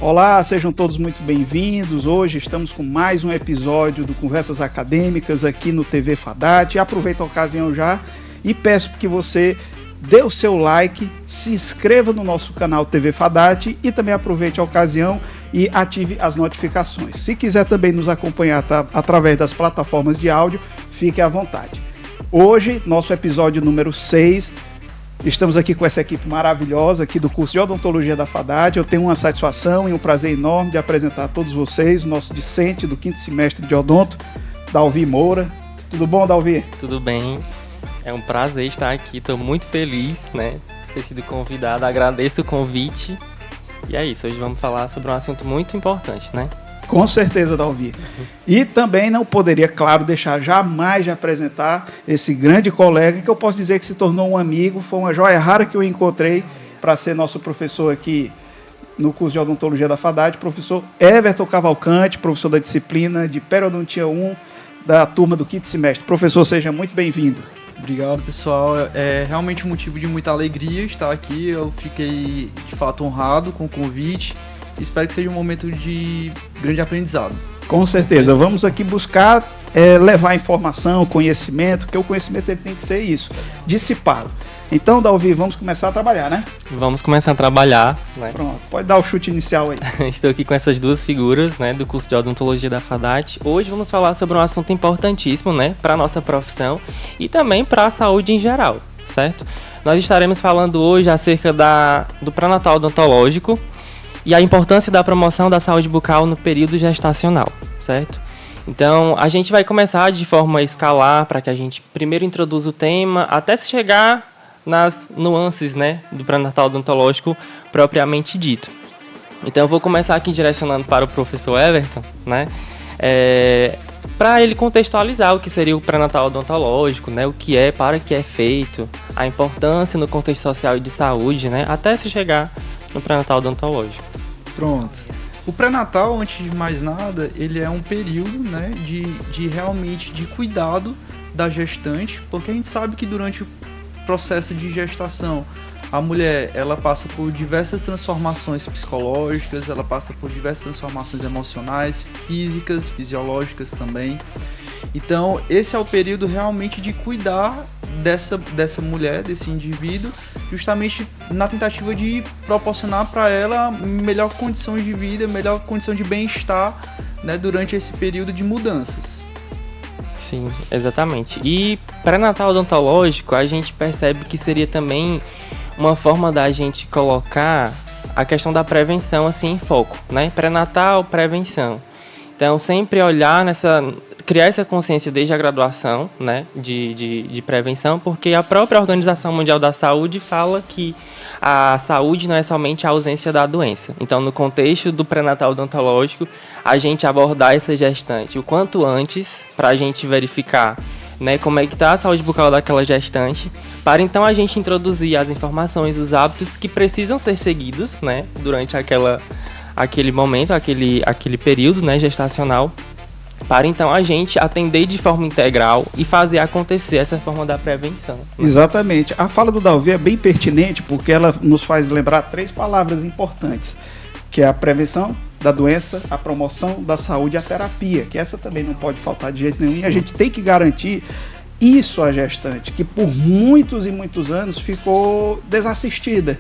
Olá, sejam todos muito bem-vindos. Hoje estamos com mais um episódio do Conversas Acadêmicas aqui no TV Fadat. Aproveito a ocasião já e peço que você dê o seu like, se inscreva no nosso canal TV Fadat e também aproveite a ocasião e ative as notificações. Se quiser também nos acompanhar através das plataformas de áudio, fique à vontade. Hoje, nosso episódio número 6. Estamos aqui com essa equipe maravilhosa aqui do curso de Odontologia da Fadat. Eu tenho uma satisfação e um prazer enorme de apresentar a todos vocês o nosso discente do 5º semestre de Odonto, Dalvi Moura. Tudo bom, Dalvi? Tudo bem. É um prazer estar aqui. Estou muito feliz, né, de ter sido convidado. Agradeço o convite. E é isso. Hoje vamos falar sobre um assunto muito importante, né? Com certeza, Dalvi. E também não poderia, claro, deixar jamais de apresentar esse grande colega que eu posso dizer que se tornou um amigo. Foi uma joia rara que eu encontrei para ser nosso professor aqui no curso de Odontologia da Fadat, professor Everton Cavalcante, professor da disciplina de Periodontia 1 da turma do 5º semestre. Professor, seja muito bem-vindo. Obrigado, pessoal. É realmente um motivo de muita alegria estar aqui. Eu fiquei, de fato, honrado com o convite. Espero que seja um momento de grande aprendizado. Com certeza. Vamos aqui buscar levar informação, conhecimento, porque o conhecimento ele tem que ser isso, dissipado. Então, Dalvi, vamos começar a trabalhar, né? Vamos começar a trabalhar, né? Pronto, pode dar o chute inicial aí. Estou aqui com essas duas figuras, né, do curso de Odontologia da Fadat. Hoje vamos falar sobre um assunto importantíssimo, né, para a nossa profissão e também para a saúde em geral, certo? Nós estaremos falando hoje acerca do pré-natal odontológico e a importância da promoção da saúde bucal no período gestacional, certo? Então, a gente vai começar de forma escalar para que a gente primeiro introduza o tema até se chegar nas nuances, né, do pré-natal odontológico propriamente dito. Então, eu vou começar aqui direcionando para o professor Everton, né, para ele contextualizar o que seria o pré-natal odontológico, né, o que é, para que é feito, a importância no contexto social e de saúde, né, até se chegar no pré-natal odontológico. Pronto. O pré-natal, antes de mais nada, ele é um período, né, de realmente de cuidado da gestante, porque a gente sabe que durante o processo de gestação, a mulher, ela passa por diversas transformações psicológicas, ela passa por diversas transformações emocionais, físicas, fisiológicas também. Então, esse é o período realmente de cuidar dessa mulher, desse indivíduo, justamente na tentativa de proporcionar para ela melhor condição de vida, melhor condição de bem-estar, né, durante esse período de mudanças. Sim, exatamente. E pré-natal odontológico, a gente percebe que seria também uma forma da gente colocar a questão da prevenção assim em foco, né? Pré-natal, prevenção. Então, sempre olhar criar essa consciência desde a graduação, né, de prevenção, porque a própria Organização Mundial da Saúde fala que a saúde não é somente a ausência da doença. Então, no contexto do pré-natal odontológico, a gente abordar essa gestante o quanto antes, para a gente verificar, né, como é que está a saúde bucal daquela gestante, para então a gente introduzir as informações, os hábitos que precisam ser seguidos, né, durante aquele momento, aquele período, né, gestacional, para então a gente atender de forma integral e fazer acontecer essa forma da prevenção. Exatamente. A fala do Dalvi é bem pertinente porque ela nos faz lembrar 3 palavras importantes, que é a prevenção da doença, a promoção da saúde e a terapia, que essa também não pode faltar de jeito nenhum. Sim. E a gente tem que garantir isso à gestante, que por muitos e muitos anos ficou desassistida,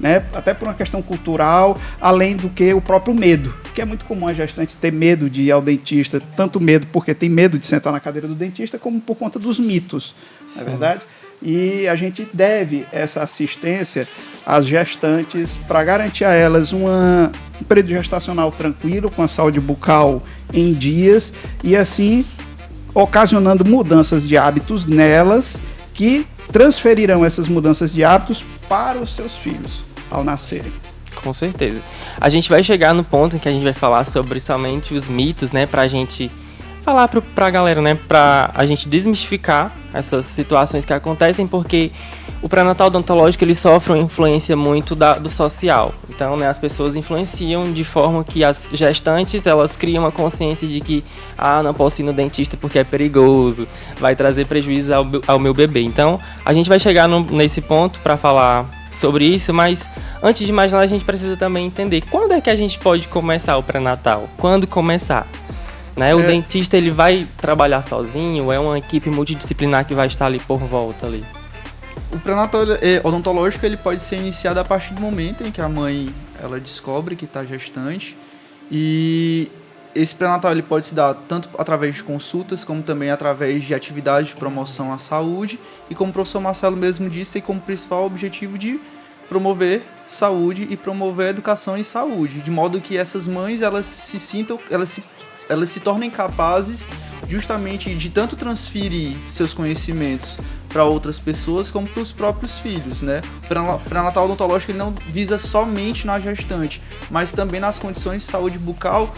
né? Até por uma questão cultural, além do que o próprio medo, que é muito comum a gestante ter medo de ir ao dentista, tanto medo porque tem medo de sentar na cadeira do dentista, como por conta dos mitos, não é verdade? E a gente deve essa assistência às gestantes para garantir a elas um período gestacional tranquilo, com a saúde bucal em dias, e assim ocasionando mudanças de hábitos nelas, que transferirão essas mudanças de hábitos para os seus filhos ao nascerem. Com certeza. A gente vai chegar no ponto em que a gente vai falar sobre somente os mitos, né, pra gente falar pra galera, né, pra a gente desmistificar essas situações que acontecem, porque O pré-natal odontológico ele sofre uma influência muito do social. Então, né, as pessoas influenciam de forma que as gestantes elas criam uma consciência de que não posso ir no dentista porque é perigoso, vai trazer prejuízo ao meu bebê. Então, a gente vai chegar nesse ponto para falar sobre isso, mas antes de mais nada a gente precisa também entender quando é que a gente pode começar o pré-natal? Quando começar? Né? O dentista ele vai trabalhar sozinho? É uma equipe multidisciplinar que vai estar ali por volta ali? O pré-natal odontológico ele pode ser iniciado a partir do momento em que a mãe ela descobre que está gestante, e esse pré-natal ele pode se dar tanto através de consultas como também através de atividades de promoção à saúde, e como o professor Marcelo mesmo disse, tem como principal objetivo de promover saúde e promover educação em saúde, de modo que essas mães elas se tornem capazes justamente de tanto transferir seus conhecimentos para outras pessoas como para os próprios filhos, né? O pré-natal odontológico ele não visa somente na gestante, mas também nas condições de saúde bucal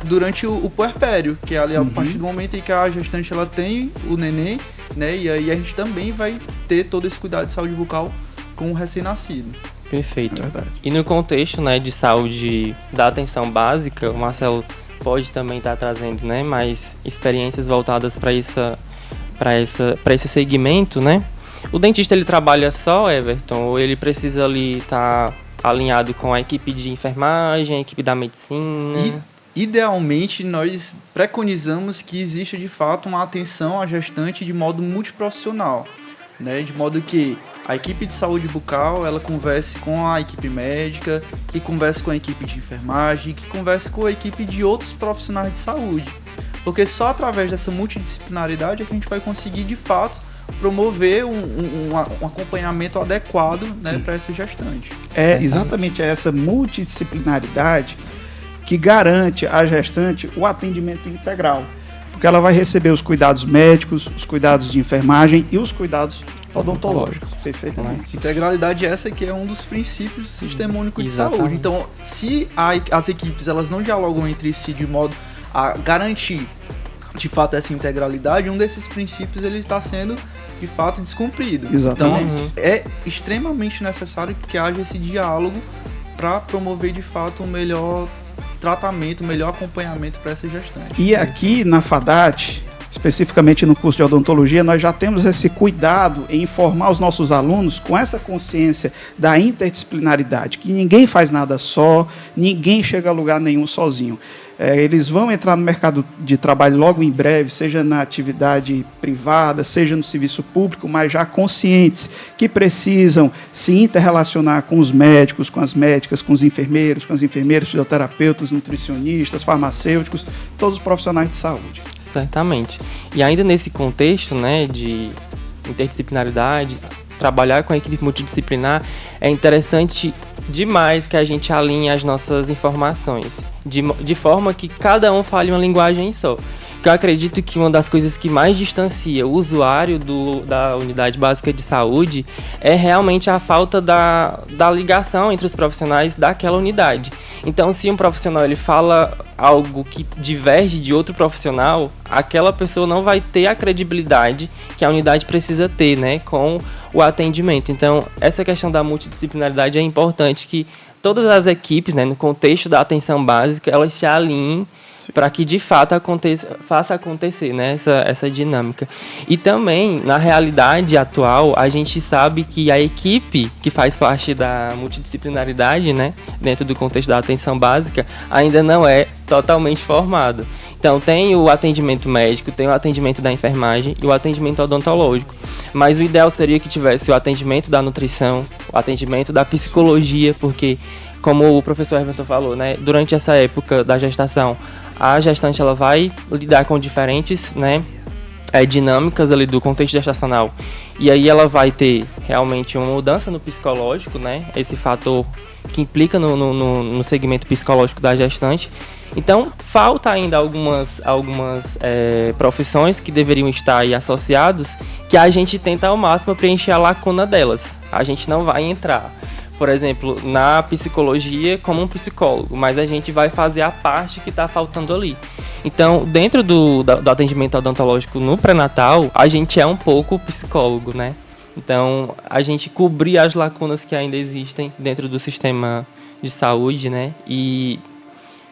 durante o puerpério, que é ali a partir do momento em que a gestante ela tem o neném, né? E aí a gente também vai ter todo esse cuidado de saúde bucal com o recém-nascido. Perfeito. E no contexto, né, de saúde da atenção básica, o Marcelo pode também estar trazendo, né, mais experiências voltadas para esse segmento, né? O dentista ele trabalha só, Everton, ou ele precisa ali estar alinhado com a equipe de enfermagem, a equipe da medicina? Idealmente, nós preconizamos que exista de fato uma atenção à gestante de modo multiprofissional, né? De modo que a equipe de saúde bucal ela converse com a equipe médica, que converse com a equipe de enfermagem, que converse com a equipe de outros profissionais de saúde. Porque só através dessa multidisciplinaridade é que a gente vai conseguir, de fato, promover um acompanhamento adequado, né, para essa gestante. É exatamente essa multidisciplinaridade que garante à gestante o atendimento integral. Porque ela vai receber os cuidados médicos, os cuidados de enfermagem e os cuidados odontológicos. Perfeitamente. Integralidade essa que é um dos princípios do Sistema Único de Saúde. Então, se as equipes elas não dialogam entre si de modo a garantir de fato essa integralidade, um desses princípios ele está sendo de fato descumprido. Exatamente. Então, é extremamente necessário que haja esse diálogo para promover de fato um melhor tratamento, um melhor acompanhamento para essa gestante. E aqui na FADAT, especificamente no curso de odontologia, nós já temos esse cuidado em informar os nossos alunos com essa consciência da interdisciplinaridade, que ninguém faz nada só, ninguém chega a lugar nenhum sozinho. Eles vão entrar no mercado de trabalho logo em breve, seja na atividade privada, seja no serviço público, mas já conscientes que precisam se interrelacionar com os médicos, com as médicas, com os enfermeiros, fisioterapeutas, nutricionistas, farmacêuticos, todos os profissionais de saúde. Certamente. E ainda nesse contexto, né, de interdisciplinaridade, trabalhar com a equipe multidisciplinar, é interessante demais que a gente alinhe as nossas informações, de forma que cada um fale uma linguagem só. Que eu acredito que uma das coisas que mais distancia o usuário da unidade básica de saúde é realmente a falta da ligação entre os profissionais daquela unidade. Então, se um profissional ele fala algo que diverge de outro profissional, aquela pessoa não vai ter a credibilidade que a unidade precisa ter, né, com o atendimento. Então, essa questão da multidisciplinaridade é importante que todas as equipes, né, no contexto da atenção básica, elas se alinhem para que de fato faça acontecer, né, essa dinâmica. E também, na realidade atual, a gente sabe que a equipe que faz parte da multidisciplinaridade, né, dentro do contexto da atenção básica, ainda não é totalmente formada. Então, tem o atendimento médico, tem o atendimento da enfermagem e o atendimento odontológico. Mas o ideal seria que tivesse o atendimento da nutrição, o atendimento da psicologia, porque, como o professor Everton falou, né, durante essa época da gestação, a gestante ela vai lidar com diferentes, né, dinâmicas ali do contexto gestacional. E aí ela vai ter realmente uma mudança no psicológico, né, esse fator que implica no segmento psicológico da gestante. Então, falta ainda algumas profissões que deveriam estar aí associados, que a gente tenta ao máximo preencher a lacuna delas. A gente não vai entrar, por exemplo, na psicologia como um psicólogo, mas a gente vai fazer a parte que está faltando ali. Então, dentro do atendimento odontológico no pré-natal, a gente é um pouco psicólogo, né? Então, a gente cobrir as lacunas que ainda existem dentro do sistema de saúde, né? E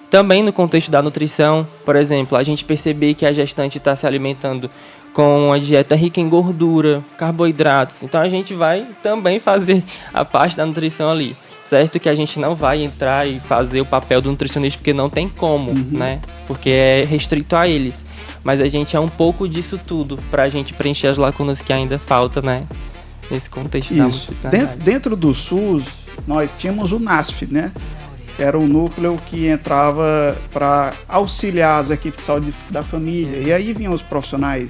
também no contexto da nutrição, por exemplo, a gente perceber que a gestante está se alimentando com uma dieta rica em gordura, carboidratos. Então, a gente vai também fazer a parte da nutrição ali. Certo que a gente não vai entrar e fazer o papel do nutricionista, porque não tem como, né? Porque é restrito a eles. Mas a gente é um pouco disso tudo, para a gente preencher as lacunas que ainda faltam, né? Nesse contexto da multidisciplinaridade. Dentro do SUS, nós tínhamos o NASF, né? Que era um núcleo que entrava para auxiliar as equipes de saúde da família. E aí vinham os profissionais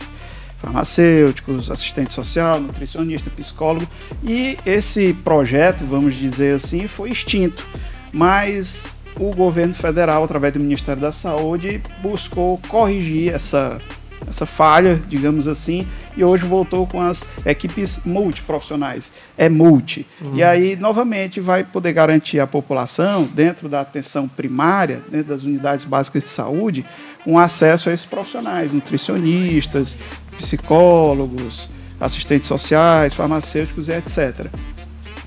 farmacêuticos, assistente social, nutricionista, psicólogo, e esse projeto, vamos dizer assim, foi extinto, mas o governo federal, através do Ministério da Saúde, buscou corrigir essa falha, digamos assim, e hoje voltou com as equipes multiprofissionais, é multi, e aí novamente vai poder garantir à população, dentro da atenção primária, dentro das unidades básicas de saúde, um acesso a esses profissionais, nutricionistas, psicólogos, assistentes sociais, farmacêuticos e etc.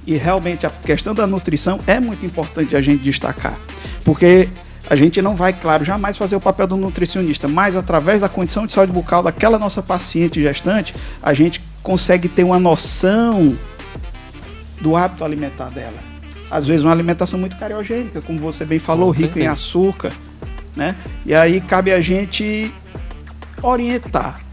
E realmente a questão da nutrição é muito importante a gente destacar, porque a gente não vai, claro, jamais fazer o papel do nutricionista, mas através da condição de saúde bucal daquela nossa paciente gestante, a gente consegue ter uma noção do hábito alimentar dela. Às vezes uma alimentação muito cariogênica, como você bem falou, rica em açúcar, né? E aí cabe a gente orientar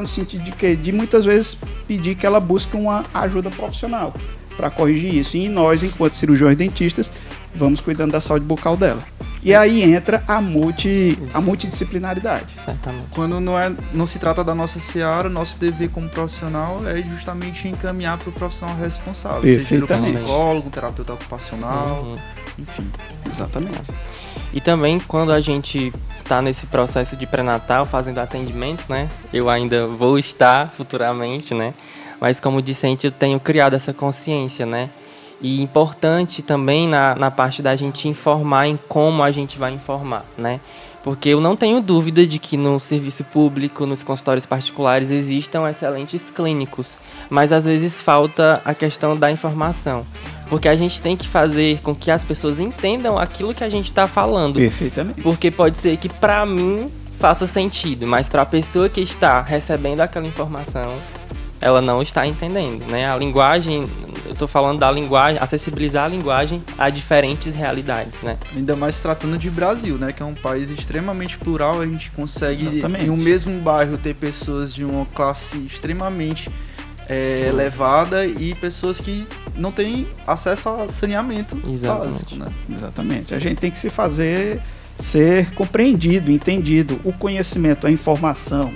no sentido de que, de muitas vezes pedir que ela busque uma ajuda profissional para corrigir isso. E nós, enquanto cirurgiões dentistas, vamos cuidando da saúde bucal dela. E aí entra a multidisciplinaridade. Certamente. Quando não se trata da nossa seara, nosso dever como profissional é justamente encaminhar para o profissional responsável. Seja ele um psicólogo, um terapeuta ocupacional, enfim. Exatamente. E também quando a gente está nesse processo de pré-natal, fazendo atendimento, né? Eu ainda vou estar futuramente, né? Mas como discente eu tenho criado essa consciência, né? E importante também na parte da gente informar em como a gente vai informar, né? Porque eu não tenho dúvida de que no serviço público, nos consultórios particulares, existam excelentes clínicos, mas às vezes falta a questão da informação. Porque a gente tem que fazer com que as pessoas entendam aquilo que a gente está falando. Perfeitamente. Porque pode ser que para mim faça sentido, mas para a pessoa que está recebendo aquela informação, ela não está entendendo, né? A linguagem, eu estou falando da linguagem, acessibilizar a linguagem a diferentes realidades, né? Ainda mais tratando de Brasil, né? Que é um país extremamente plural, a gente consegue Exatamente. Em um mesmo bairro ter pessoas de uma classe extremamente elevada e pessoas que não têm acesso a saneamento básico, né? Exatamente. A gente tem que se fazer ser compreendido, entendido. O conhecimento, a informação,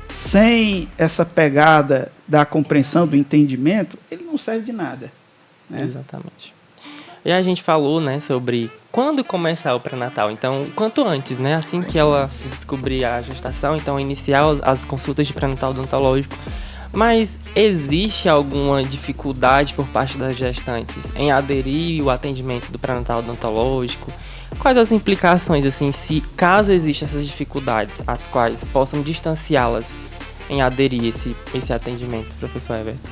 sem essa pegada da compreensão, do entendimento, ele não serve de nada, né? Exatamente. E a gente falou, né, sobre quando começar o pré-natal. Então, quanto antes, né? Assim que ela descobrir a gestação, então iniciar as consultas de pré-natal odontológico. Mas existe alguma dificuldade por parte das gestantes em aderir ao atendimento do pré-natal odontológico? Quais as implicações, assim, se caso existam essas dificuldades, as quais possam distanciá-las em aderir esse atendimento, professor Everton?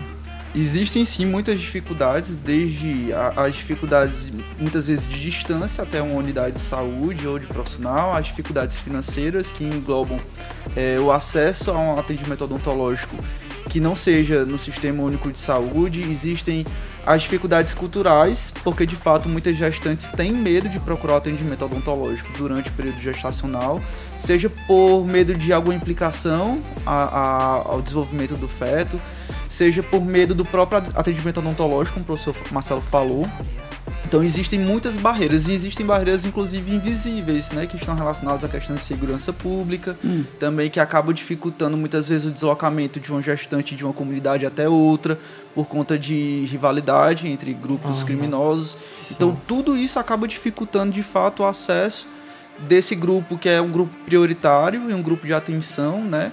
Existem sim muitas dificuldades, desde as dificuldades muitas vezes de distância até uma unidade de saúde ou de profissional, as dificuldades financeiras que englobam o acesso a um atendimento odontológico que não seja no Sistema Único de Saúde. Existem as dificuldades culturais, porque de fato muitas gestantes têm medo de procurar o atendimento odontológico durante o período gestacional, seja por medo de alguma implicação ao desenvolvimento do feto, seja por medo do próprio atendimento odontológico, como o professor Marcelo falou. Então existem muitas barreiras, e existem barreiras inclusive invisíveis, né, que estão relacionadas à questão de segurança pública, também que acabam dificultando muitas vezes o deslocamento de uma gestante de uma comunidade até outra, por conta de rivalidade entre grupos criminosos. Sim. Então tudo isso acaba dificultando de fato o acesso desse grupo, que é um grupo prioritário e um grupo de atenção, né,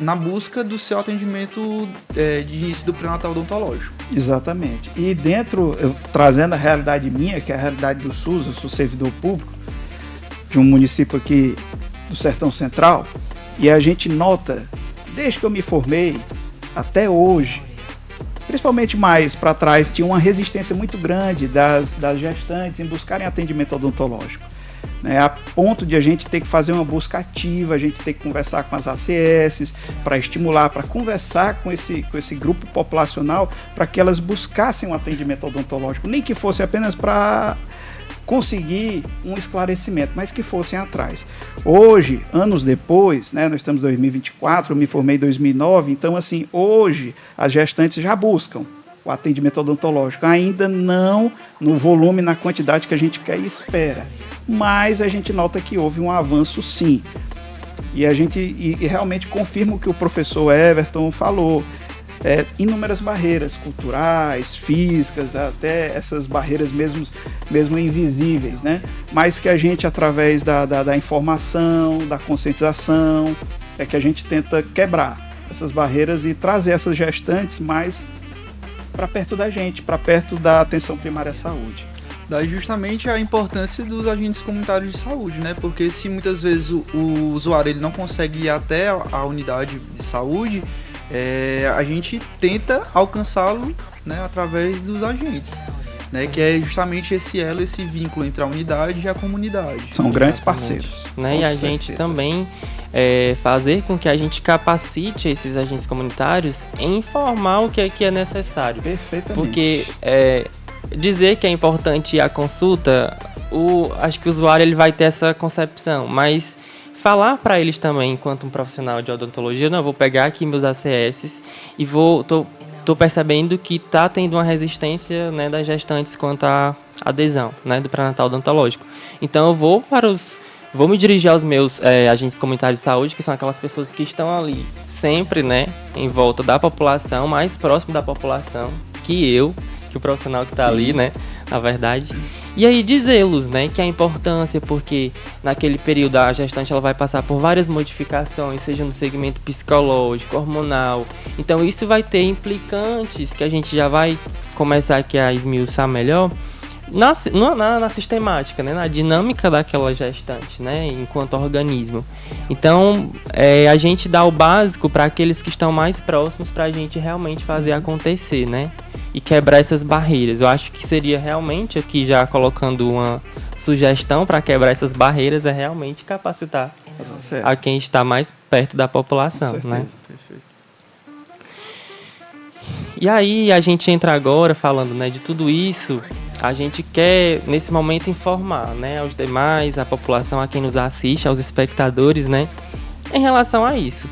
na busca do seu atendimento de início do pré-natal odontológico. Exatamente. E dentro, trazendo a realidade minha, que é a realidade do SUS, eu sou servidor público de um município aqui do Sertão Central, e a gente nota, desde que eu me formei, até hoje, principalmente mais para trás, tinha uma resistência muito grande das gestantes em buscarem atendimento odontológico, né, a ponto de a gente ter que fazer uma busca ativa, a gente ter que conversar com as ACS para estimular, para conversar com esse grupo populacional para que elas buscassem um atendimento odontológico, nem que fosse apenas para conseguir um esclarecimento, mas que fossem atrás. Hoje, anos depois, né, nós estamos em 2024, eu me formei em 2009, então assim, hoje as gestantes já buscam o atendimento odontológico, ainda não no volume, na quantidade que a gente quer e espera, mas a gente nota que houve um avanço sim, e a gente e realmente confirma o que o professor Everton falou, inúmeras barreiras culturais, físicas, até essas barreiras mesmo invisíveis, né? Mas que a gente, através da informação, da conscientização, que a gente tenta quebrar essas barreiras e trazer essas gestantes mais para perto da gente, para perto da atenção primária à saúde. Daí justamente a importância dos agentes comunitários de saúde, né? Porque se muitas vezes o usuário ele não consegue ir até a unidade de saúde, a gente tenta alcançá-lo, né, através dos agentes, né, que é justamente esse elo, esse vínculo entre a unidade e a comunidade. São grandes parceiros. Né? E a gente também fazer com que a gente capacite esses agentes comunitários em informar o que é necessário. Perfeitamente. Porque dizer que é importante a consulta, acho que o usuário ele vai ter essa concepção, mas falar para eles também, enquanto um profissional de odontologia, eu vou pegar aqui meus ACS e tô percebendo que tá tendo uma resistência, né, das gestantes quanto à adesão, né, do pré-natal odontológico. Então eu vou me dirigir aos meus agentes comunitários de saúde, que são aquelas pessoas que estão ali sempre, né, em volta da população, mais próximo da população que o profissional que está ali, né, na verdade. E aí dizê-los, né, que a importância, porque naquele período a gestante ela vai passar por várias modificações, seja no segmento psicológico, hormonal. Então isso vai ter implicantes que a gente já vai começar aqui a esmiuçar melhor na sistemática, né, na dinâmica daquela gestante, né, enquanto organismo. Então a gente dá o básico para aqueles que estão mais próximos para a gente realmente fazer acontecer, né? E quebrar essas barreiras. Eu acho que seria realmente, aqui já colocando uma sugestão para quebrar essas barreiras, é realmente capacitar a quem está mais perto da população, né? Perfeito. E aí a gente entra agora falando, né, de tudo isso, a gente quer nesse momento informar, né, aos demais, à população, a quem nos assiste, aos espectadores, né, em relação a isso.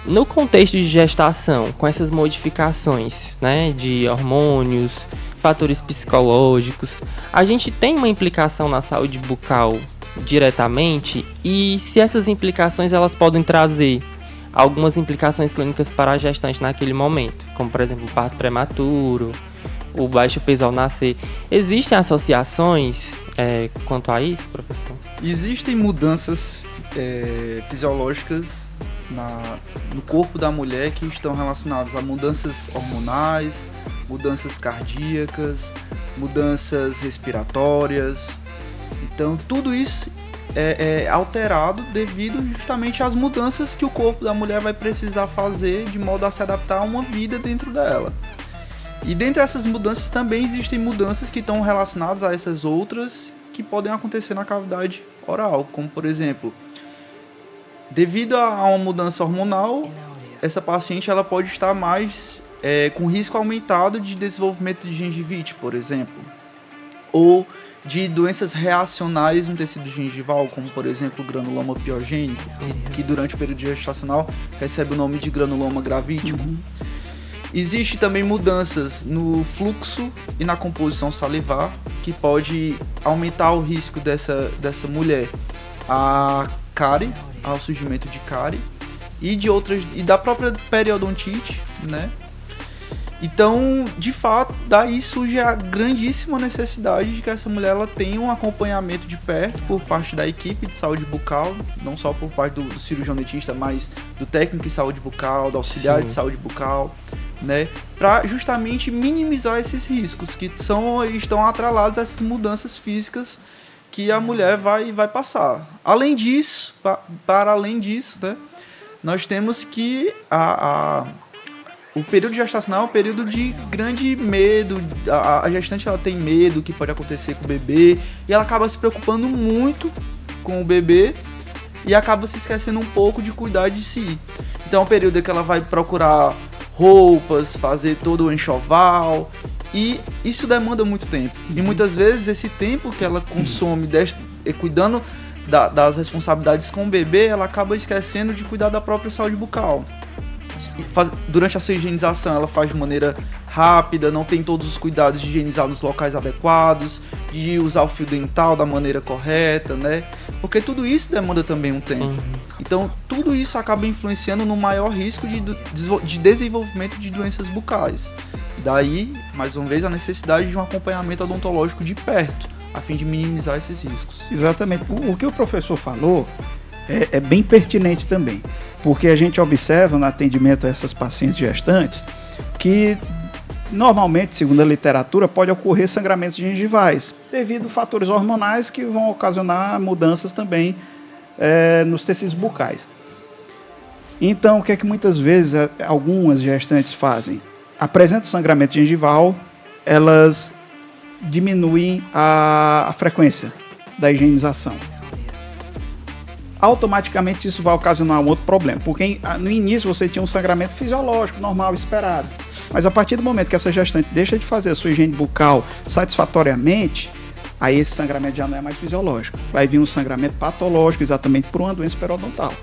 No contexto de gestação, com essas modificações, né, de hormônios, fatores psicológicos, a gente tem uma implicação na saúde bucal diretamente, e se essas implicações elas podem trazer algumas implicações clínicas para a gestante naquele momento, como por exemplo o parto prematuro, o baixo peso ao nascer. Existem associações quanto a isso, professor? Existem mudanças fisiológicas no corpo da mulher que estão relacionadas a mudanças hormonais, mudanças cardíacas, mudanças respiratórias. Então tudo isso é alterado devido justamente às mudanças que o corpo da mulher vai precisar fazer de modo a se adaptar a uma vida dentro dela. E dentre essas mudanças também existem mudanças que estão relacionadas a essas outras que podem acontecer na cavidade oral, como por exemplo, devido a uma mudança hormonal, essa paciente ela pode estar mais com risco aumentado de desenvolvimento de gengivite, por exemplo, ou de doenças reacionais no tecido gengival, como por exemplo o granuloma piogênico, que durante o período gestacional recebe o nome de granuloma gravídico. Existe também mudanças no fluxo e na composição salivar, que pode aumentar o risco dessa mulher a cárie, ao surgimento de cárie e da própria periodontite, né? Então, de fato, daí surge a grandíssima necessidade de que essa mulher ela tenha um acompanhamento de perto por parte da equipe de saúde bucal, não só por parte do cirurgião dentista, mas do técnico de saúde bucal, do auxiliar de saúde bucal, né? Para justamente minimizar esses riscos que estão atrelados a essas mudanças físicas que a mulher vai passar. Além disso, para além disso, né? Nós temos que o período gestacional é um período de grande medo. A gestante ela tem medo que pode acontecer com o bebê e ela acaba se preocupando muito com o bebê e acaba se esquecendo um pouco de cuidar de si. Então é um período em que ela vai procurar roupas, fazer todo o enxoval e isso demanda muito tempo. E muitas vezes esse tempo que ela consome cuidando das responsabilidades com o bebê, ela acaba esquecendo de cuidar da própria saúde bucal. Durante a sua higienização ela faz de maneira rápida, não tem todos os cuidados de higienizar nos locais adequados, de usar o fio dental da maneira correta, né? Porque tudo isso demanda também um tempo. Então tudo isso acaba influenciando no maior risco de desenvolvimento de doenças bucais. E daí, mais uma vez, a necessidade de um acompanhamento odontológico de perto, a fim de minimizar esses riscos. Exatamente. O que o professor falou é bem pertinente também, porque a gente observa no atendimento a essas pacientes gestantes que normalmente, segundo a literatura, pode ocorrer sangramentos gengivais devido a fatores hormonais que vão ocasionar mudanças também nos tecidos bucais. Então, o que é que muitas vezes algumas gestantes fazem? Apresentam sangramento gengival, elas diminuem a frequência da higienização. Automaticamente isso vai ocasionar um outro problema, porque no início você tinha um sangramento fisiológico, normal, esperado, mas a partir do momento que essa gestante deixa de fazer a sua higiene bucal satisfatoriamente, aí esse sangramento já não é mais fisiológico, vai vir um sangramento patológico exatamente por uma doença periodontal.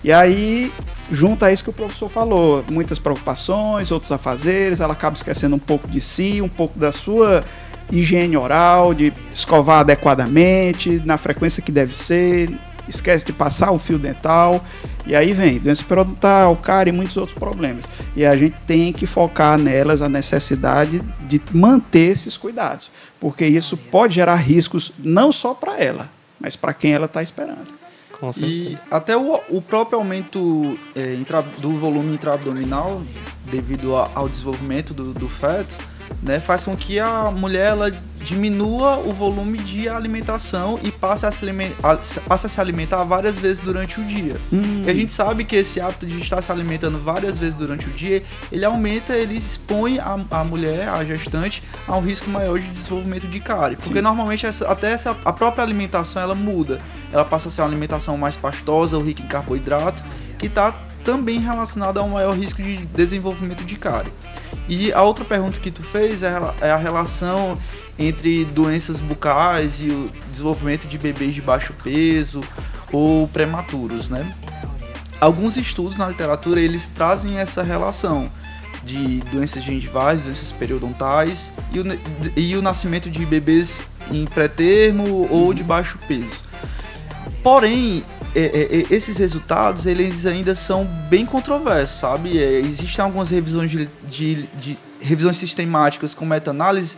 E aí, junto a isso que o professor falou, muitas preocupações, outros afazeres, ela acaba esquecendo um pouco de si, um pouco da sua higiene oral, de escovar adequadamente, na frequência que deve ser, esquece de passar o fio dental, e aí vem doença periodontal, cárie e muitos outros problemas. E a gente tem que focar nelas a necessidade de manter esses cuidados, porque isso pode gerar riscos não só para ela, mas para quem ela está esperando. Com certeza. E até o próprio aumento do volume intraabdominal, devido ao desenvolvimento do feto, né, faz com que a mulher ela diminua o volume de alimentação e passe a se alimentar várias vezes durante o dia. E a gente sabe que esse hábito de estar se alimentando várias vezes durante o dia, ele expõe a mulher, a gestante, a um risco maior de desenvolvimento de cárie. Porque normalmente a própria alimentação ela muda. Ela passa a ser uma alimentação mais pastosa ou rica em carboidrato, que está também relacionada a um maior risco de desenvolvimento de cárie. E a outra pergunta que tu fez é a relação entre doenças bucais e o desenvolvimento de bebês de baixo peso ou prematuros, né? Alguns estudos na literatura, eles trazem essa relação de doenças gengivais, doenças periodontais e o nascimento de bebês em pré-termo ou de baixo peso. Porém, esses resultados eles ainda são bem controversos, sabe? Existem algumas revisões de revisões sistemáticas com meta-análise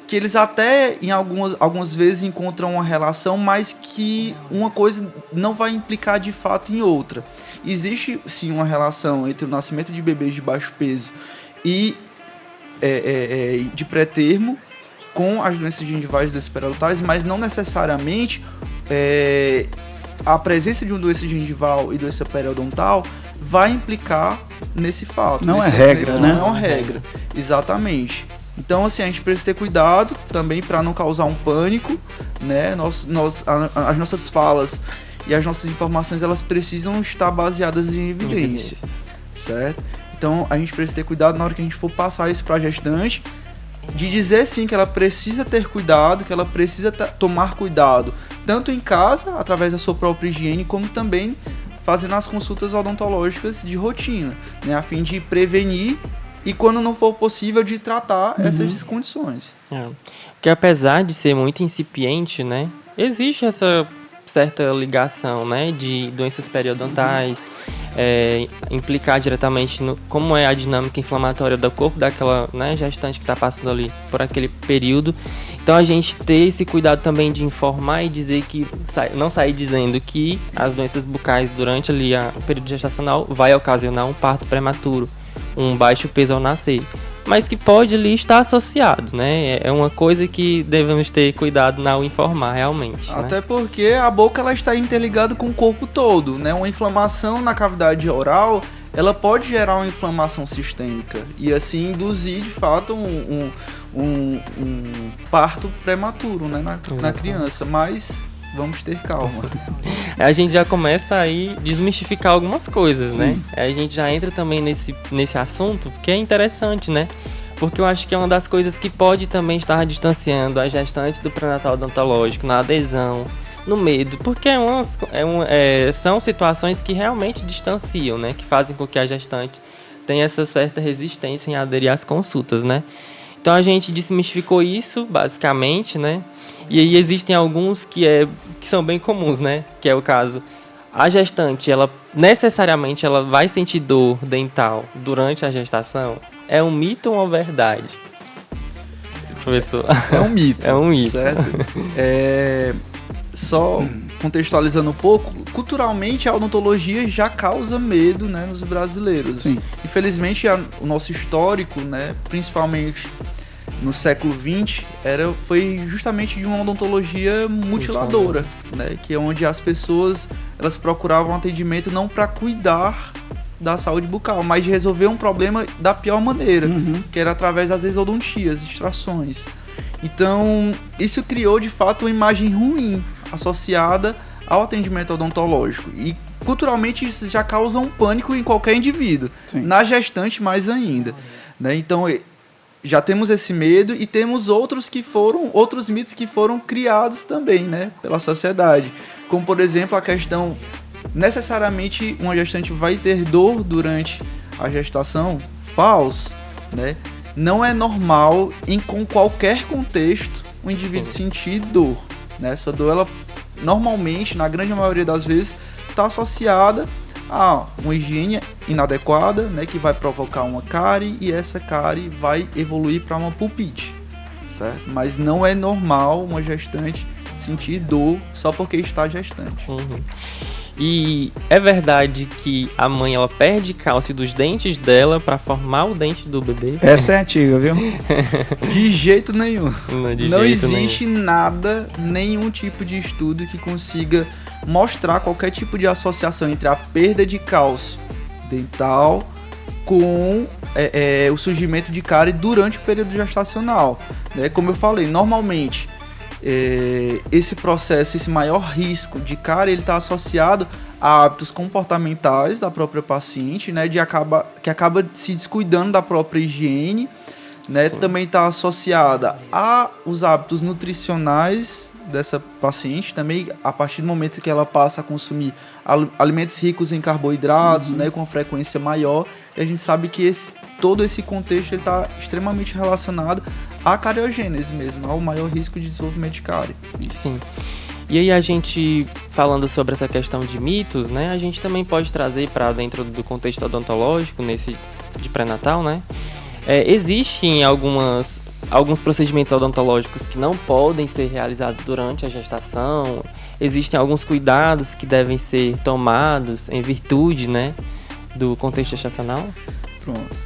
que eles até em algumas vezes encontram uma relação, mas que uma coisa não vai implicar de fato em outra. Existe sim uma relação entre o nascimento de bebês de baixo peso e de pré-termo com as doenças gengivais e doenças periodontais, mas não necessariamente a presença de uma doença gengival e doença periodontal vai implicar nesse fato. Não é regra, né? Não é uma regra, exatamente. Então, assim, a gente precisa ter cuidado também para não causar um pânico, né? As nossas falas e as nossas informações, elas precisam estar baseadas em evidências, certo? Então, a gente precisa ter cuidado na hora que a gente for passar isso para a gestante, de dizer sim que ela precisa ter cuidado, que ela precisa tomar cuidado, tanto em casa, através da sua própria higiene, como também fazendo as consultas odontológicas de rotina, né, a fim de prevenir e, quando não for possível, de tratar essas condições. Porque apesar de ser muito incipiente, né, existe essa certa ligação, né, de doenças periodontais, implicar diretamente no como é a dinâmica inflamatória do corpo daquela, né, gestante que está passando ali por aquele período. Então a gente ter esse cuidado também de informar e dizer que não sair dizendo que as doenças bucais durante ali o período gestacional vai ocasionar um parto prematuro, um baixo peso ao nascer, mas que pode ali estar associado, né? É uma coisa que devemos ter cuidado ao informar realmente. Até né? Porque a boca ela está interligada com o corpo todo, né? Uma inflamação na cavidade oral, ela pode gerar uma inflamação sistêmica e assim induzir de fato um parto prematuro, né, na criança, mas vamos ter calma. A gente já começa aí a desmistificar algumas coisas, né? A gente já entra também nesse assunto, que é interessante, né? Porque eu acho que é uma das coisas que pode também estar distanciando as gestantes do pré-natal odontológico na adesão, no medo, porque são situações que realmente distanciam, né? Que fazem com que a gestante tenha essa certa resistência em aderir às consultas, né? Então a gente desmistificou isso, basicamente, né? E aí existem alguns que são bem comuns, né? Que é o caso, a gestante, ela necessariamente ela vai sentir dor dental durante a gestação? É um mito ou uma verdade? Professor? É um mito. É um mito. Certo? Só contextualizando um pouco, culturalmente a odontologia já causa medo, né, nos brasileiros. Sim. Infelizmente, o nosso histórico, né, principalmente no século XX, foi justamente de uma odontologia mutiladora, né, que é onde as pessoas elas procuravam atendimento não para cuidar da saúde bucal, mas de resolver um problema da pior maneira, que era através das exodontias, extrações. Então, isso criou de fato uma imagem ruim associada ao atendimento odontológico. E culturalmente isso já causa um pânico em qualquer indivíduo. Sim. Na gestante mais ainda, né? Então, já temos esse medo e temos outros mitos que foram criados também, né, pela sociedade. Como, por exemplo, a questão, necessariamente uma gestante vai ter dor durante a gestação? Falso, né? Não é normal, com qualquer contexto, o indivíduo sentir dor. Né? Essa dor, ela normalmente, na grande maioria das vezes, está associada a uma higiene inadequada, né, que vai provocar uma cárie e essa cárie vai evoluir para uma pulpite, certo? Mas não é normal uma gestante sentir dor só porque está gestante. E é verdade que a mãe ela perde cálcio dos dentes dela para formar o dente do bebê? Essa é antiga, viu? De jeito nenhum. Não existe nenhum. Nada, nenhum tipo de estudo que consiga mostrar qualquer tipo de associação entre a perda de cálcio dental com o surgimento de cárie durante o período gestacional. Né? Como eu falei, normalmente esse processo, esse maior risco de cárie, ele está associado a hábitos comportamentais da própria paciente, né, que acaba se descuidando da própria higiene, né, também está associada a os hábitos nutricionais dessa paciente, também a partir do momento que ela passa a consumir alimentos ricos em carboidratos, né, com frequência maior, e a gente sabe que todo esse contexto está extremamente relacionado à cariogênese mesmo, ao maior risco de desenvolvimento de cárie. Sim. E aí a gente, falando sobre essa questão de mitos, né, a gente também pode trazer para dentro do contexto odontológico, nesse de pré-natal, né, existem alguns procedimentos odontológicos que não podem ser realizados durante a gestação, existem alguns cuidados que devem ser tomados em virtude, né, do contexto gestacional? Pronto.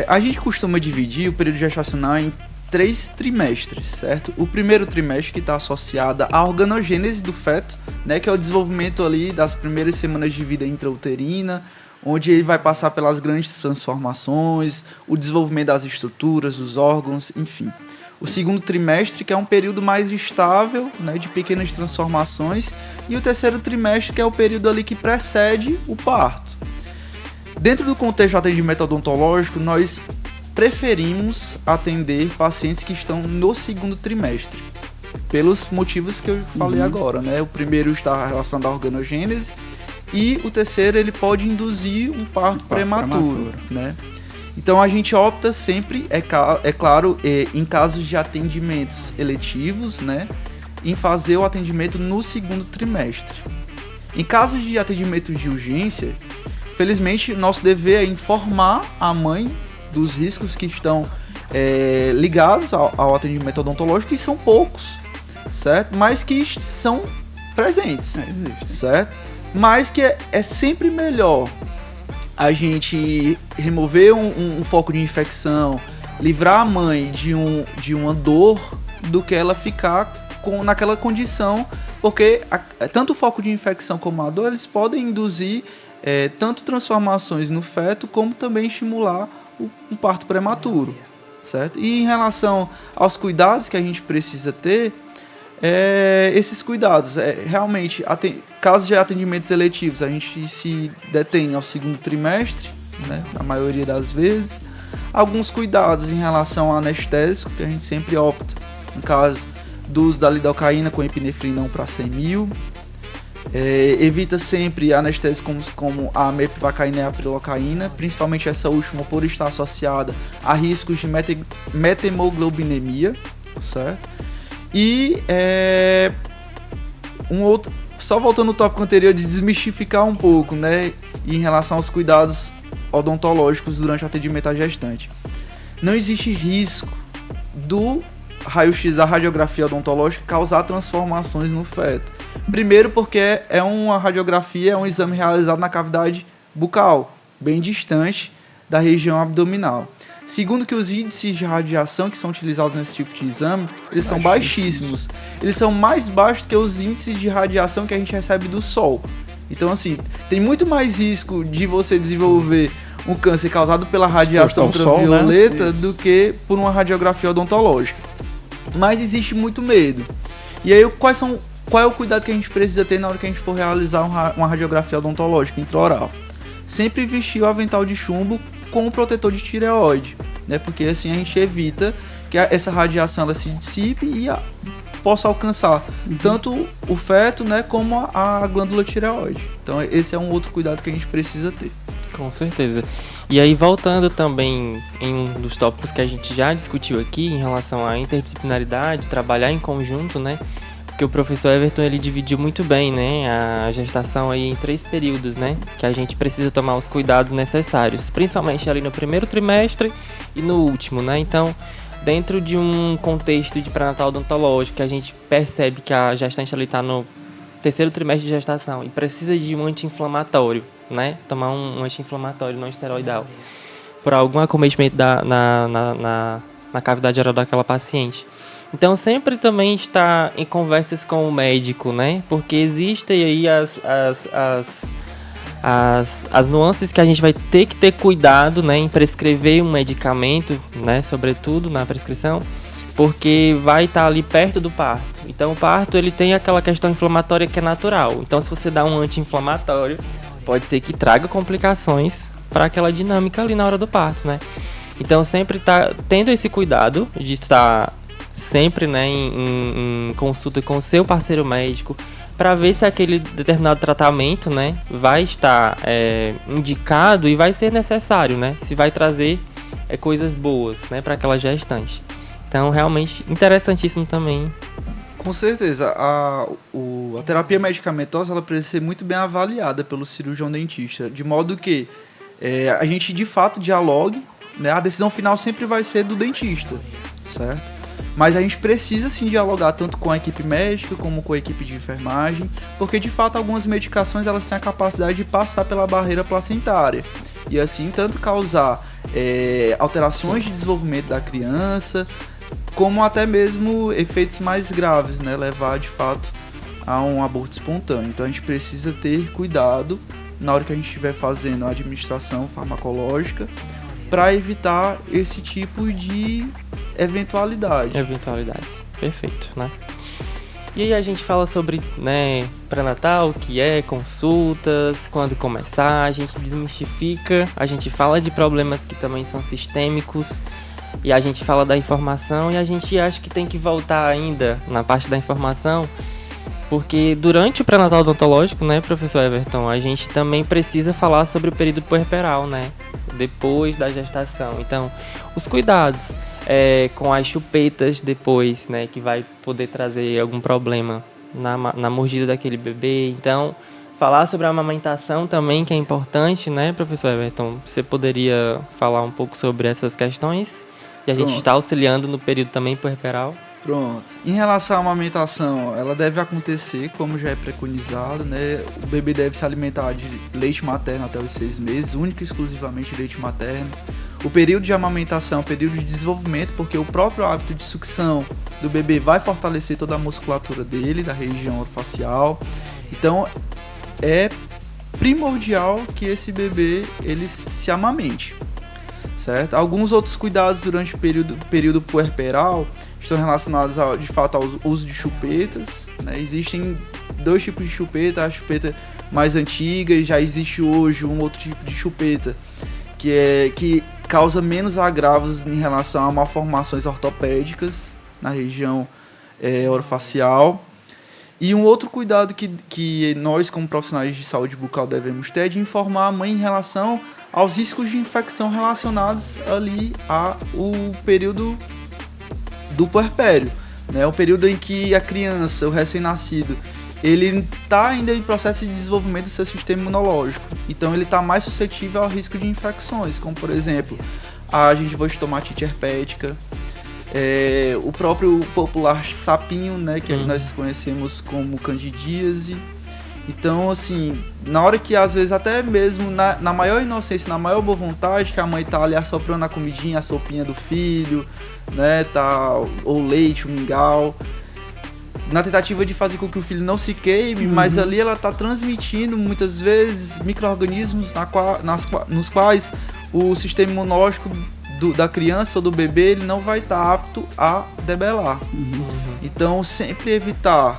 A gente costuma dividir o período gestacional em 3 trimestres, certo? O primeiro trimestre que está associado à organogênese do feto, né, que é o desenvolvimento ali das primeiras semanas de vida intrauterina, onde ele vai passar pelas grandes transformações, o desenvolvimento das estruturas, dos órgãos, enfim. O segundo trimestre, que é um período mais estável, né, de pequenas transformações, e o terceiro trimestre, que é o período ali que precede o parto. Dentro do contexto do atendimento odontológico, nós preferimos atender pacientes que estão no segundo trimestre, pelos motivos que eu falei agora, né? O primeiro está relacionado à organogênese e o terceiro ele pode induzir um parto prematuro, né? Então a gente opta sempre, é claro, em casos de atendimentos eletivos, né, em fazer o atendimento no segundo trimestre. Em casos de atendimento de urgência, felizmente nosso dever é informar a mãe dos riscos que estão ligados ao atendimento odontológico, que são poucos, certo? Mas que são presentes, certo? Mas que é sempre melhor a gente remover um foco de infecção, livrar a mãe de uma dor, do que ela ficar naquela condição, porque tanto o foco de infecção como a dor, eles podem induzir tanto transformações no feto, como também estimular um parto prematuro, certo? E em relação aos cuidados que a gente precisa ter, esses cuidados, realmente, casos de atendimentos eletivos, a gente se detém ao segundo trimestre, né, na maioria das vezes. Alguns cuidados em relação ao anestésico, que a gente sempre opta, no caso do uso da lidocaína com epinefrina 1 para 100 mil. Evita sempre anestésicos como a mepivacaína e a prilocaína, principalmente essa última por estar associada a riscos de metemoglobinemia, certo? E só voltando ao tópico anterior, de desmistificar um pouco, né, em relação aos cuidados odontológicos durante o atendimento à gestante. Não existe risco do raio-x, da radiografia odontológica, causar transformações no feto. Primeiro porque é uma radiografia, é um exame realizado na cavidade bucal, bem distante da região abdominal. Segundo que os índices de radiação que são utilizados nesse tipo de exame, eles são baixíssimos. Eles são mais baixos que os índices de radiação que a gente recebe do sol. Então, assim, tem muito mais risco de você desenvolver um câncer causado pela radiação ultravioleta, né, do que por uma radiografia odontológica. Mas existe muito medo. E aí, qual é o cuidado que a gente precisa ter na hora que a gente for realizar uma radiografia odontológica intraoral? Sempre vestir o avental de chumbo com um protetor de tireoide, né? Porque assim a gente evita que essa radiação ela se dissipe e possa alcançar tanto o feto, né, como a glândula tireoide. Então esse é um outro cuidado que a gente precisa ter. Com certeza. E aí, voltando também em um dos tópicos que a gente já discutiu aqui em relação à interdisciplinaridade, trabalhar em conjunto, né? Porque o professor Everton, ele dividiu muito bem, né, a gestação aí em 3 períodos, né, que a gente precisa tomar os cuidados necessários, principalmente ali no primeiro trimestre e no último, né. Então, dentro de um contexto de pré-natal odontológico, que a gente percebe que a gestante ali está no 3º trimestre de gestação e precisa de um anti-inflamatório, né, tomar um anti-inflamatório não esteroidal por algum acometimento na cavidade oral daquela paciente. Então, sempre também está em conversas com o médico, né? Porque existem aí as nuances que a gente vai ter que ter cuidado, né, em prescrever um medicamento, né, sobretudo na prescrição, porque vai estar ali perto do parto. Então, o parto, ele tem aquela questão inflamatória que é natural. Então, se você dá um anti-inflamatório, pode ser que traga complicações para aquela dinâmica ali na hora do parto, né? Então, sempre tá tendo esse cuidado de estar sempre, né, em consulta com o seu parceiro médico para ver se aquele determinado tratamento, né, vai estar indicado e vai ser necessário, né, se vai trazer coisas boas, né, para aquela gestante. Então, realmente interessantíssimo também. Com certeza, a terapia medicamentosa ela precisa ser muito bem avaliada pelo cirurgião dentista, de modo que a gente de fato dialogue, né, a decisão final sempre vai ser do dentista, certo? Mas a gente precisa sim dialogar tanto com a equipe médica como com a equipe de enfermagem, porque de fato algumas medicações elas têm a capacidade de passar pela barreira placentária e assim tanto causar alterações de desenvolvimento da criança, como até mesmo efeitos mais graves, né, levar de fato a um aborto espontâneo. Então a gente precisa ter cuidado na hora que a gente estiver fazendo a administração farmacológica para evitar esse tipo de eventualidades, perfeito, né? E aí a gente fala sobre, né, pré-natal, que é consultas, quando começar, a gente desmistifica, a gente fala de problemas que também são sistêmicos, e a gente fala da informação, e a gente acha que tem que voltar ainda na parte da informação, porque durante o pré-natal odontológico, né, professor Everton, a gente também precisa falar sobre o período puerperal, né, depois da gestação. Então, os cuidados com as chupetas depois, né, que vai poder trazer algum problema na mordida daquele bebê. Então, falar sobre a amamentação também, que é importante, né, professor Everton? Você poderia falar um pouco sobre essas questões? E a gente está auxiliando no período também puerperal. Pronto. Em relação à amamentação, ela deve acontecer como já é preconizado, né? O bebê deve se alimentar de leite materno até os 6 meses, único e exclusivamente leite materno. O período de amamentação é um período de desenvolvimento, porque o próprio hábito de sucção do bebê vai fortalecer toda a musculatura dele, da região orofacial. Então, é primordial que esse bebê ele se amamente, certo? Alguns outros cuidados durante o período puerperal estão relacionados de fato ao uso de chupetas, né? Existem 2 tipos de chupeta, a chupeta mais antiga, e já existe hoje um outro tipo de chupeta que causa menos agravos em relação a malformações ortopédicas na região orofacial. E um outro cuidado que nós, como profissionais de saúde bucal, devemos ter é de informar a mãe em relação aos riscos de infecção relacionados ali ao período do puerpério, né? O período em que a criança, o recém-nascido, ele está ainda em processo de desenvolvimento do seu sistema imunológico. Então ele está mais suscetível ao risco de infecções, como por exemplo a gengivite tomatite herpética, o próprio popular sapinho, né, que nós conhecemos como candidíase. Então, assim, na hora que às vezes até mesmo na maior inocência, na maior boa vontade, que a mãe tá ali assoprando a comidinha, a sopinha do filho, né, ou leite, o mingau, na tentativa de fazer com que o filho não se queime, mas ali ela tá transmitindo muitas vezes micro-organismos nos quais o sistema imunológico da criança ou do bebê ele não vai estar apto a debelar. Então, sempre evitar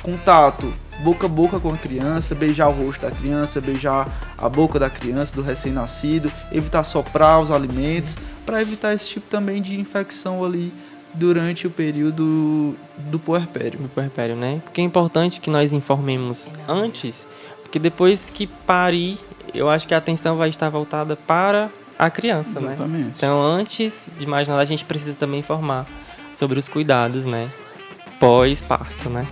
contato boca a boca com a criança, beijar o rosto da criança, beijar a boca da criança, do recém-nascido, evitar soprar os alimentos, para evitar esse tipo também de infecção ali durante o período do puerpério. Do puerpério, né? Porque é importante que nós informemos antes, porque depois que parir, eu acho que a atenção vai estar voltada para a criança, Exatamente. né? Então, antes de mais nada, a gente precisa também informar sobre os cuidados, né? Pós-parto, né?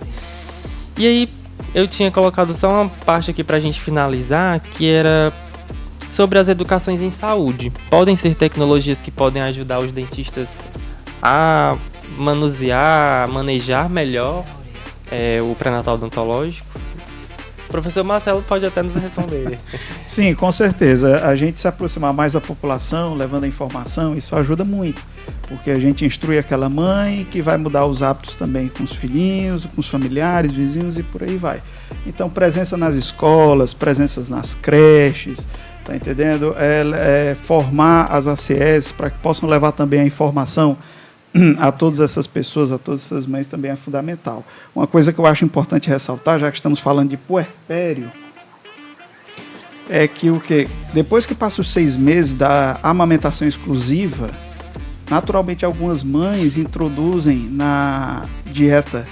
E aí, eu tinha colocado só uma parte aqui pra gente finalizar, que era sobre as educações em saúde. Podem ser tecnologias que podem ajudar os dentistas a manejar melhor o pré-natal odontológico? O professor Marcelo pode até nos responder. Sim, com certeza. A gente se aproximar mais da população, levando a informação, isso ajuda muito. Porque a gente instrui aquela mãe que vai mudar os hábitos também com os filhinhos, com os familiares, vizinhos e por aí vai. Então, presença nas escolas, presenças nas creches, tá entendendo? Formar as ACS para que possam levar também a informação a todas essas pessoas, a todas essas mães também é fundamental. Uma coisa que eu acho importante ressaltar, já que estamos falando de puerpério, é que depois que passa os 6 meses da amamentação exclusiva, naturalmente algumas mães introduzem na dieta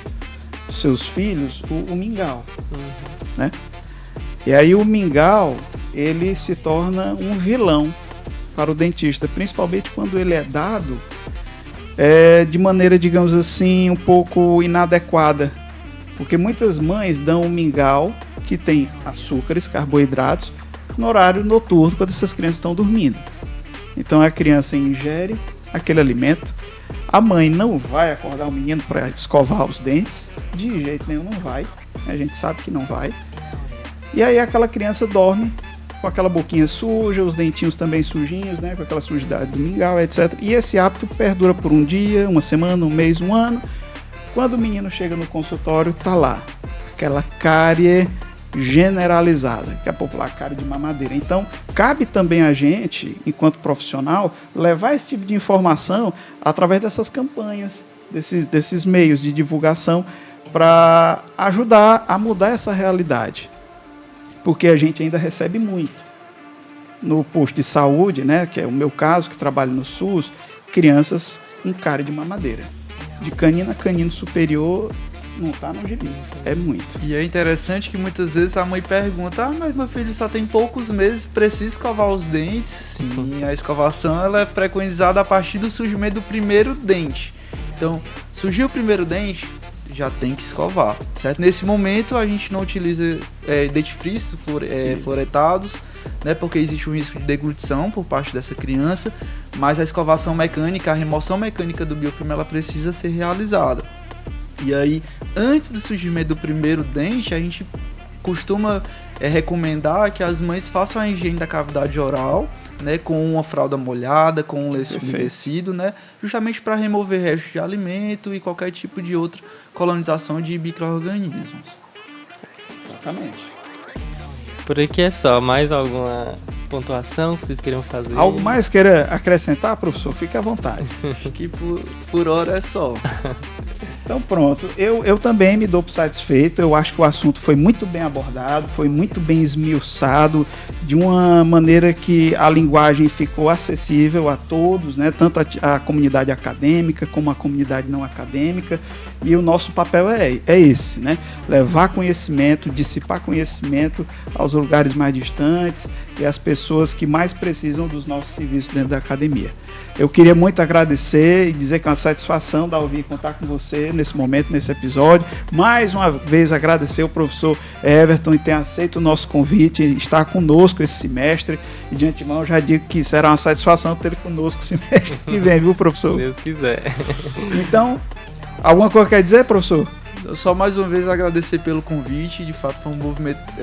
dos seus filhos o mingau, né? E aí o mingau, ele se torna um vilão para o dentista, principalmente quando ele é dado de maneira, digamos assim, um pouco inadequada, porque muitas mães dão um mingau que tem açúcares, carboidratos, no horário noturno, quando essas crianças estão dormindo. Então a criança ingere aquele alimento, a mãe não vai acordar o menino para escovar os dentes, de jeito nenhum não vai, a gente sabe que não vai, e aí aquela criança dorme com aquela boquinha suja, os dentinhos também sujinhos, né, com aquela sujidade do mingau, etc. E esse hábito perdura por um dia, uma semana, um mês, um ano. Quando o menino chega no consultório, tá lá aquela cárie generalizada, que é a popular cárie de mamadeira. Então, cabe também a gente, enquanto profissional, levar esse tipo de informação através dessas campanhas, desses meios de divulgação, para ajudar a mudar essa realidade. Porque a gente ainda recebe muito. No posto de saúde, né, que é o meu caso, que trabalho no SUS, crianças em cárie de mamadeira. De canino a canino superior, não está no gibi. É muito. E é interessante que muitas vezes a mãe pergunta: mas meu filho só tem poucos meses, precisa escovar os dentes? Sim, a escovação ela é preconizada a partir do surgimento do primeiro dente. Então, surgiu o primeiro dente, já tem que escovar, certo? Nesse momento a gente não utiliza dentifrícios fluoretados, né, porque existe um risco de deglutição por parte dessa criança, mas a escovação mecânica, a remoção mecânica do biofilme, ela precisa ser realizada. E aí, antes do surgimento do primeiro dente, a gente costuma recomendar que as mães façam a higiene da cavidade oral, né, com uma fralda molhada, com um lenço umedecido, né, justamente para remover restos de alimento e qualquer tipo de outra colonização de micro-organismos. Exatamente. Por aqui é só. Mais alguma pontuação que vocês queriam fazer? Algo mais queira acrescentar, professor? Fique à vontade. Acho que por hora é só. Então pronto, eu também me dou por satisfeito, eu acho que o assunto foi muito bem abordado, foi muito bem esmiuçado, de uma maneira que a linguagem ficou acessível a todos, né? Tanto a comunidade acadêmica como a comunidade não acadêmica, e o nosso papel é esse, né? Levar conhecimento, dissipar conhecimento aos lugares mais distantes e às pessoas que mais precisam dos nossos serviços dentro da academia. Eu queria muito agradecer e dizer que é uma satisfação Dalvi contar com você nesse momento, nesse episódio. Mais uma vez agradecer ao professor Everton em ter aceito o nosso convite e estar conosco esse semestre. E de antemão já digo que será uma satisfação ter ele conosco o semestre que vem, viu, professor? Se Deus quiser. Então, alguma coisa quer dizer, professor? Só mais uma vez agradecer pelo convite, de fato foi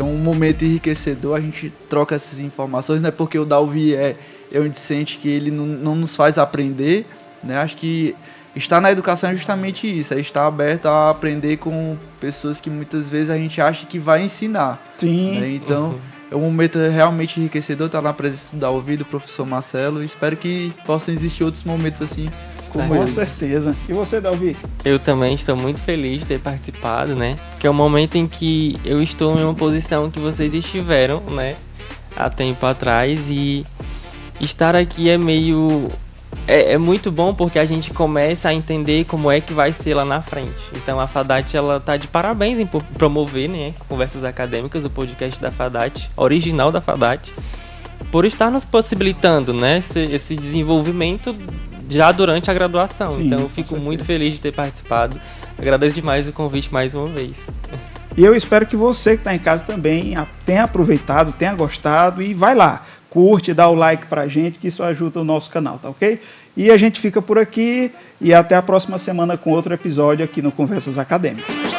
um momento enriquecedor, a gente troca essas informações, né? Porque o Dalvi é um discente que ele não nos faz aprender, né? Acho que estar na educação é justamente isso, é estar aberto a aprender com pessoas que muitas vezes a gente acha que vai ensinar. Sim. Né? Então, é um momento realmente enriquecedor estar na presença do Dalvi, do professor Marcelo, e espero que possam existir outros momentos assim como Com esse. certeza. E você, Dalvi? Eu também estou muito feliz de ter participado, né? Que é o momento em que eu estou em uma posição que vocês estiveram, né? Há tempo atrás, e estar aqui é meio... É muito bom porque a gente começa a entender como é que vai ser lá na frente. Então a FADAT, ela tá de parabéns em promover, né, Conversas Acadêmicas, o podcast da FADAT, original da FADAT, por estar nos possibilitando, né, esse desenvolvimento já durante a graduação. Sim, então eu fico muito feliz de ter participado. Agradeço demais o convite mais uma vez. E eu espero que você que está em casa também tenha aproveitado, tenha gostado e vai lá. Curte, dá o like pra gente, que isso ajuda o nosso canal, tá ok? E a gente fica por aqui e até a próxima semana com outro episódio aqui no Conversas Acadêmicas.